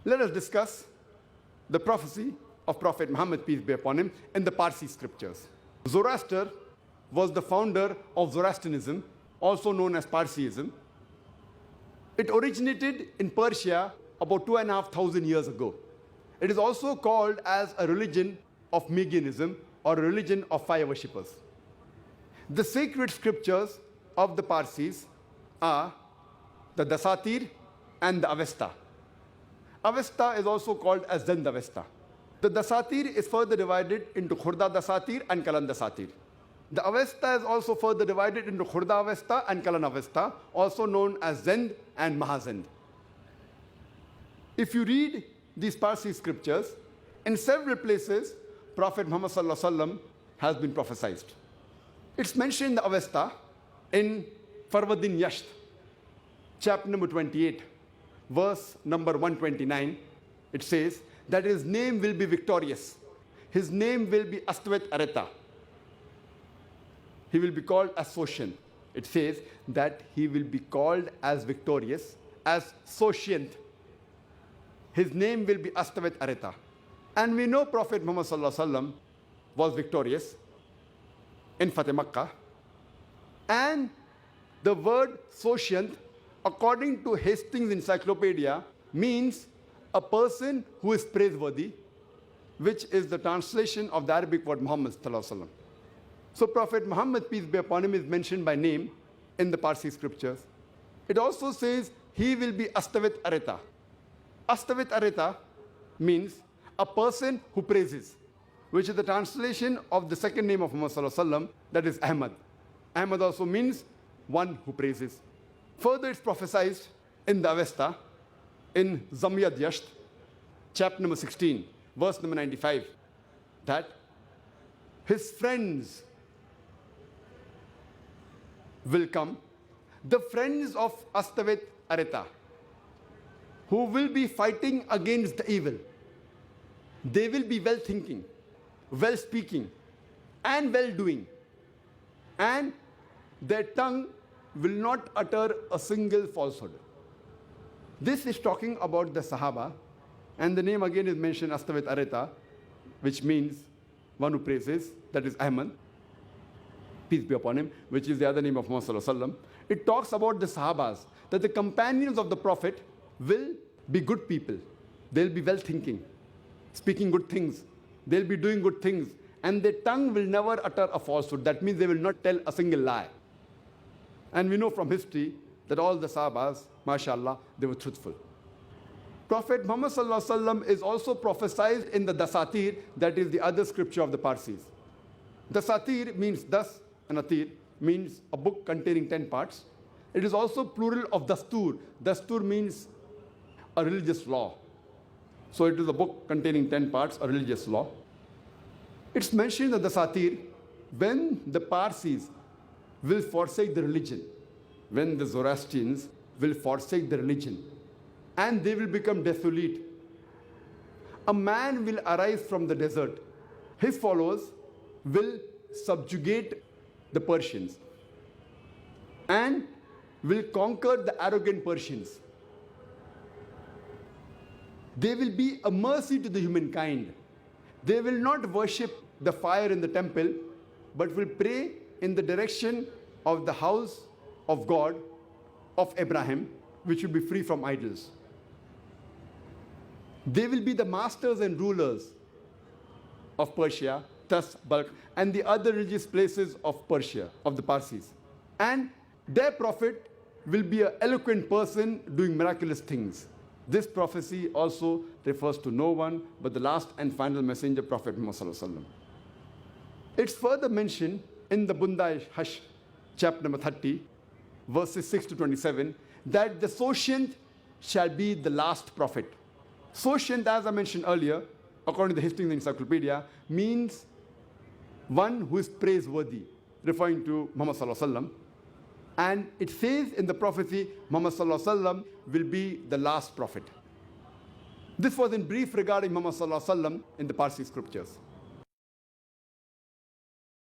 Let us discuss the prophecy of Prophet Muhammad, peace be upon him, in the Parsi scriptures. Zoroaster was the founder of Zoroastrianism, also known as Parsiism. It originated in Persia about 2,500 years ago. It is also called as a religion of Magianism or a religion of fire worshippers. The sacred scriptures of the Parsis are the Dasatir and the Avesta. Avesta is also called as Zend Avesta. The Dasatir is further divided into Khurda Dasatir and Kalan Dasatir. The Avesta is also further divided into Khurda Avesta and Kalan Avesta, also known as Zend and Mahazend. If you read these Parsi scriptures, in several places, Prophet Muhammad has been prophesied. It's mentioned in the Avesta in Farwadin Yasht, chapter number 28, verse number 129. It says that his name will be victorious. His name will be Astwet Areta. He will be called as Soshin. It says that he will be called as victorious, as Soshient. His name will be Astwet Areta. And we know Prophet Muhammad was victorious in Fateh Makkah. And the word Soshient, according to Hastings Encyclopedia, means a person who is praiseworthy, which is the translation of the Arabic word Muhammad. So Prophet Muhammad, peace be upon him, is mentioned by name in the Parsi scriptures. It also says he will be Astawet Areta. Astawet Areta means a person who praises, which is the translation of the second name of Muhammad, that is Ahmad. Ahmad also means one who praises. Further, it's prophesied in the Avesta, in Zamyad Yasht, chapter number 16, verse number 95, that his friends will come, the friends of Astawet Areta, who will be fighting against the evil. They will be well-thinking, well-speaking, and well-doing. And their tongue will not utter a single falsehood. This is talking about the Sahaba, and the name again is mentioned, Astawet Areta, which means one who praises, that is Ahmad, peace be upon him, which is the other name of Muhammad. It talks about the Sahabas, that the companions of the Prophet will be good people. They'll be well-thinking, speaking good things. They'll be doing good things. And their tongue will never utter a falsehood. That means they will not tell a single lie. And we know from history that all the Sahabas, mashallah, they were truthful. Prophet Muhammad is also prophesied in the Dasatir, that is the other scripture of the Parsis. Dasatir means das, and Atir means a book containing 10 parts. It is also plural of Dastur. Dastur means a religious law. So it is a book containing 10 parts, a religious law. It's mentioned in the Dasatir when the Parsis will forsake the religion, when the Zoroastrians will forsake the religion, and they will become desolate. A man will arise from the desert. His followers will subjugate the Persians and will conquer the arrogant Persians. They will be a mercy to the humankind. They will not worship the fire in the temple, but will pray in the direction of the house of God, of Abraham, which will be free from idols. They will be the masters and rulers of Persia, thus Balkh, and the other religious places of Persia, of the Parsis. And their prophet will be an eloquent person doing miraculous things. This prophecy also refers to no one but the last and final messenger, Prophet Muhammad. It's further mentioned in the Bundai Hash, chapter number 30, verses 6 to 27, that the Soshient shall be the last prophet. Soshient, as I mentioned earlier, according to the Hastings Encyclopedia, means one who is praiseworthy, referring to Muhammad. And it says in the prophecy, Muhammad will be the last prophet. This was in brief regarding Muhammad in the Parsi scriptures.